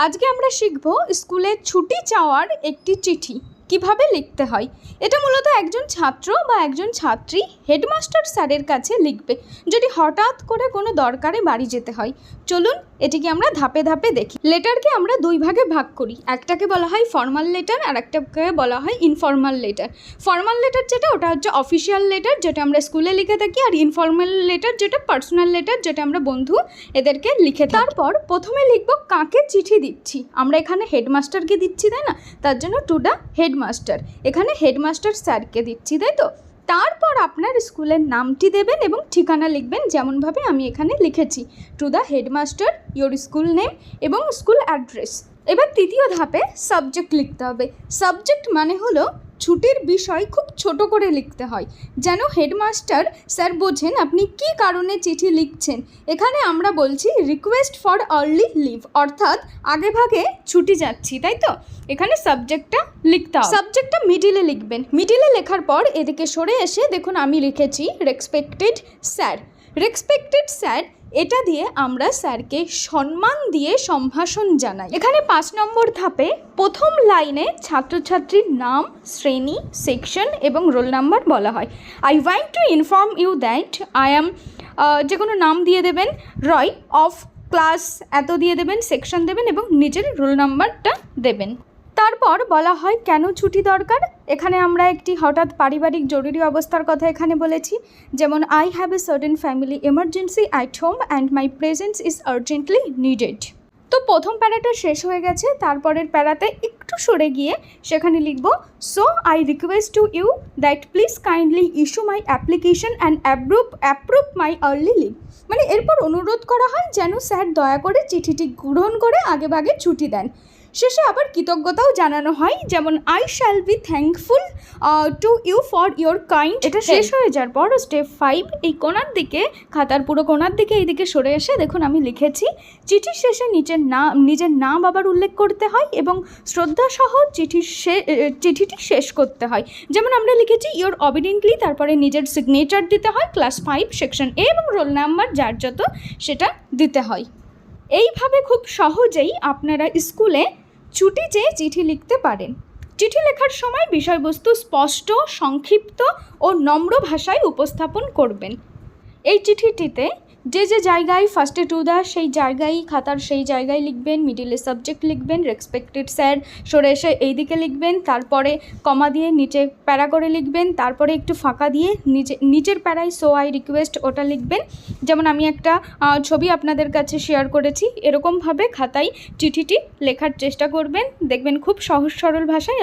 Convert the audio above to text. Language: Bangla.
আজকে আমরা শিখব স্কুলে ছুটি চাওয়ার একটি চিঠি কিভাবে লিখতে হয়। এটা মূলত একজন ছাত্র বা একজন ছাত্রী হেডমাস্টার স্যারের কাছে লিখবে যদি হঠাৎ করে কোনো দরকারে বাড়ি যেতে হয়। চলুন এটিকে আমরা ধাপে ধাপে দেখি। লেটারকে আমরা দুই ভাগে ভাগ করি, একটাকে বলা হয় ফর্মাল লেটার আর একটাকে বলা হয় ইনফর্মাল লেটার। ফর্মাল লেটার যেটা ওটা হচ্ছে অফিসিয়াল লেটার, যেটা আমরা স্কুলে লিখে থাকি, আর ইনফর্মাল লেটার যেটা পার্সোনাল লেটার, যেটা আমরা বন্ধু এদেরকে লিখে থাকি। তারপর প্রথমে লিখব কাকে চিঠি দিচ্ছি। আমরা এখানে হেডমাস্টারকে দিচ্ছি, তাই না? তার জন্য টু দ্য হেডমাস্টার, এখানে হেডমাস্টার স্যারকে দিচ্ছি, তাই তো? তারপর আপনার স্কুলের নামটি দেবেন এবং ঠিকানা লিখবেন, যেমনভাবে আমি এখানে লিখেছি, to the headmaster your school name এবং স্কুল অ্যাড্রেস। এবার তৃতীয় ধাপে সাবজেক্ট লিখতে হবে। সাবজেক্ট মানে হলো ছুটির বিষয় খুব ছোট করে লিখতে হয়, যেন হেডমাস্টার স্যার বোঝেন আপনি কী কারণে চিঠি লিখছেন। এখানে আমরা বলছি রিকোয়েস্ট ফর আর্লি লিভ, অর্থাৎ আগে ভাগে ছুটি যাচ্ছি, তাই তো? এখানে সাবজেক্টটা লিখতে হবে। সাবজেক্টটা মিডিলে লিখবেন। মিডিলে লেখার পর এদিকে সরে এসে দেখুন আমি লিখেছি রেসপেক্টেড স্যার। রেসপেক্টেড স্যার, এটা দিয়ে আমরা স্যারকে সম্মান দিয়ে সম্ভাষণ জানাই। এখানে 5 নম্বর ধাপে প্রথম লাইনে ছাত্রছাত্রীর নাম, শ্রেণী, সেকশন এবং রোল নাম্বার বলা হয়। I want to inform you that I am, যে কোনো নাম দিয়ে দেবেন, রয় অফ ক্লাস এত দিয়ে দেবেন, সেকশন দেবেন এবং নিজের রোল নাম্বারটা দেবেন। তারপর বলা হয় কেন ছুটি দরকার। এখানে আমরা একটি হঠাৎ পারিবারিক জরুরি অবস্থার কথা এখানে বলেছি, যেমন I have a certain family emergency at home and my presence is urgently needed. তো প্রথম প্যারাটা শেষ হয়ে গেছে, তারপরের প্যারাতে একটু সরে গিয়ে সেখানে লিখব so I request to you that please kindly issue my application and approve my early leave. মানে এরপর অনুরোধ করা হয় যেন স্যার দয়া করে চিঠিটি গ্রহণ করে আগেভাগে ছুটি দেন। শেষে আবার কৃতজ্ঞতাও জানানো হয়, যেমন I shall be thankful to you for your kind. এটা শেষ হয়ে যাওয়ার পর স্টেপ 5, এই কোণার দিকে, খাতার পুরো কোণার দিকে এইদিকে সরে এসে দেখুন আমি লিখেছি চিঠির শেষে নিজের নাম আবার উল্লেখ করতে হয় এবং শ্রদ্ধাসহ চিঠিটি শেষ করতে হয়। যেমন আমরা লিখেছি ইয়োর অবিডেন্টলি, তারপরে নিজের সিগনেচার দিতে হয়, ক্লাস 5 সেকশন এ এবং রোল নাম্বার যার যত সেটা দিতে হয়। এইভাবে খুব সহজেই আপনারা স্কুলে ছুটি চেয়ে চিঠি লিখতে পারেন। চিঠি লেখার সময় বিষয়বস্তু স্পষ্ট, সংক্ষিপ্ত ও নম্র ভাষায় উপস্থাপন করবেন। এই চিঠিটিতে যে যে জায়গায় ফার্স্টে টু দ্য, সেই জায়গায় খাতার সেই জায়গায় লিখবেন, মিডিলে সাবজেক্ট লিখবেন, রেসপেক্টেড স্যার সরে এসে এইদিকে লিখবেন, তারপরে কমা দিয়ে নিচে প্যারা করে লিখবেন, তারপরে একটু ফাঁকা দিয়ে নিচের প্যারায় সো আই রিকোয়েস্ট ওটা লিখবেন। যেমন আমি একটা ছবি আপনাদের কাছে শেয়ার করেছি, এরকমভাবে খাতায় চিঠিটি লেখার চেষ্টা করবেন, দেখবেন খুব সহজ সরল ভাষায়